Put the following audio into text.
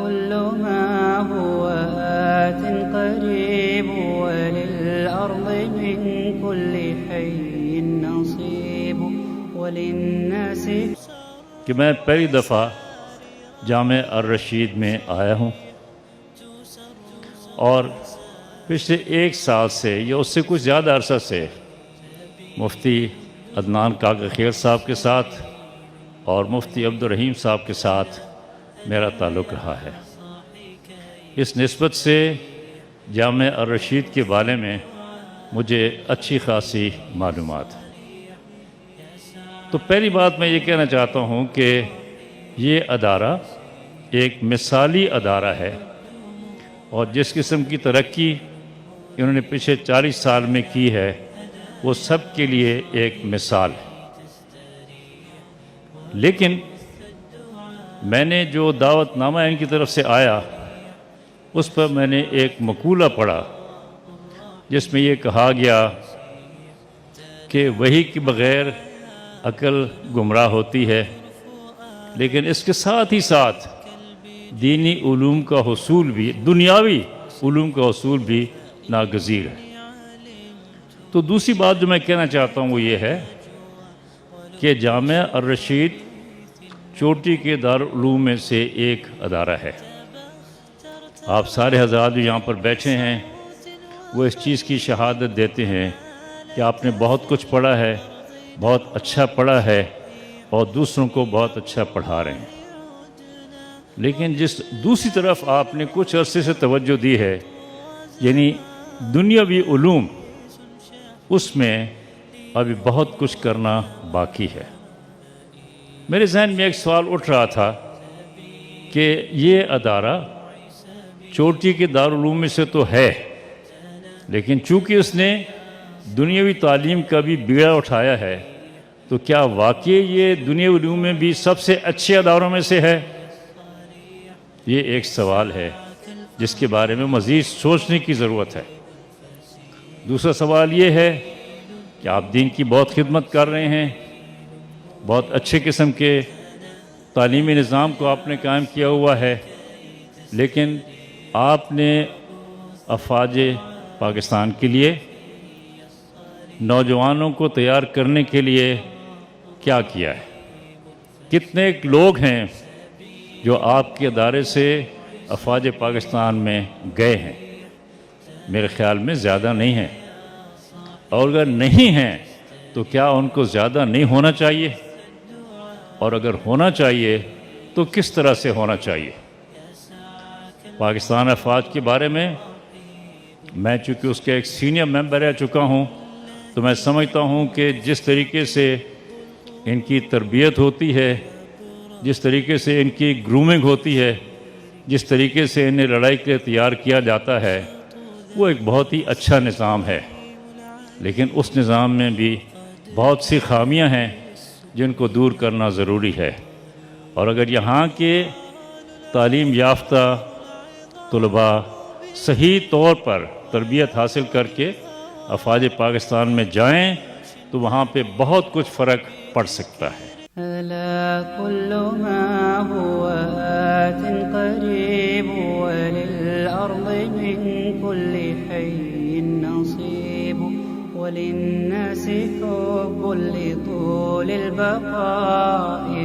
كل ما هو آت قريب وللأرض من كل حي نصيب وللناس. کہ میں پہلی دفعہ جامع الرشید میں آیا ہوں اور پچھلے 1 سال سے یا اس سے کچھ زیادہ عرصہ سے مفتی عدنان کاکا خیل صاحب کے ساتھ اور مفتی عبدالرحیم صاحب کے ساتھ میرا تعلق رہا ہے. اس نسبت سے جامع الرشید کے بارے میں مجھے اچھی خاصی معلومات ہے. تو پہلی بات میں یہ کہنا چاہتا ہوں کہ یہ ادارہ ایک مثالی ادارہ ہے اور جس قسم کی ترقی انہوں نے پچھلے 40 سال میں کی ہے وہ سب کے لیے ایک مثال ہے. لیکن میں نے جو دعوت نامہ ان کی طرف سے آیا اس پر میں نے ایک مقولہ پڑھا جس میں یہ کہا گیا کہ وحی کے بغیر عقل گمراہ ہوتی ہے، لیکن اس کے ساتھ ہی ساتھ دینی علوم کا حصول بھی، دنیاوی علوم کا حصول بھی ناگزیر ہے. تو دوسری بات جو میں کہنا چاہتا ہوں وہ یہ ہے کہ جامع الرشید چوٹی کے دارالعلوم میں سے ایک ادارہ ہے. آپ سارے حضرات جو یہاں پر بیٹھے ہیں وہ اس چیز کی شہادت دیتے ہیں کہ آپ نے بہت کچھ پڑھا ہے، بہت اچھا پڑھا ہے اور دوسروں کو بہت اچھا پڑھا رہے ہیں. لیکن جس دوسری طرف آپ نے کچھ عرصے سے توجہ دی ہے، یعنی دنیاوی علوم، اس میں ابھی بہت کچھ کرنا باقی ہے. میرے ذہن میں ایک سوال اٹھ رہا تھا کہ یہ ادارہ چوٹی کے دارالعلوم میں سے تو ہے، لیکن چونکہ اس نے دنیاوی تعلیم کا بھی بیڑا اٹھایا ہے تو کیا واقعی یہ دنیاوی علوم میں بھی سب سے اچھے اداروں میں سے ہے؟ یہ ایک سوال ہے جس کے بارے میں مزید سوچنے کی ضرورت ہے. دوسرا سوال یہ ہے کہ آپ دین کی بہت خدمت کر رہے ہیں، بہت اچھے قسم کے تعلیمی نظام کو آپ نے قائم کیا ہوا ہے، لیکن آپ نے افواج پاکستان کے لیے، نوجوانوں کو تیار کرنے کے لیے کیا کیا ہے؟ کتنے لوگ ہیں جو آپ کے ادارے سے افواج پاکستان میں گئے ہیں؟ میرے خیال میں زیادہ نہیں ہیں، اور اگر نہیں ہیں تو کیا ان کو زیادہ نہیں ہونا چاہیے؟ اور اگر ہونا چاہیے تو کس طرح سے ہونا چاہیے؟ پاکستان افواج کے بارے میں میں چونکہ اس کا ایک سینئر ممبر رہ چکا ہوں تو میں سمجھتا ہوں کہ جس طریقے سے ان کی تربیت ہوتی ہے، جس طریقے سے ان کی گرومنگ ہوتی ہے، جس طریقے سے انہیں لڑائی کے لیے تیار کیا جاتا ہے، وہ ایک بہت ہی اچھا نظام ہے. لیکن اس نظام میں بھی بہت سی خامیاں ہیں جن کو دور کرنا ضروری ہے. اور اگر یہاں کے تعلیم یافتہ طلباء صحیح طور پر تربیت حاصل کر کے افواج پاکستان میں جائیں تو وہاں پہ بہت کچھ فرق پڑ سکتا ہے. ألا كل ما هو آت قريب وللأرض من كل حي نصيب وللناس حب لطول البقاء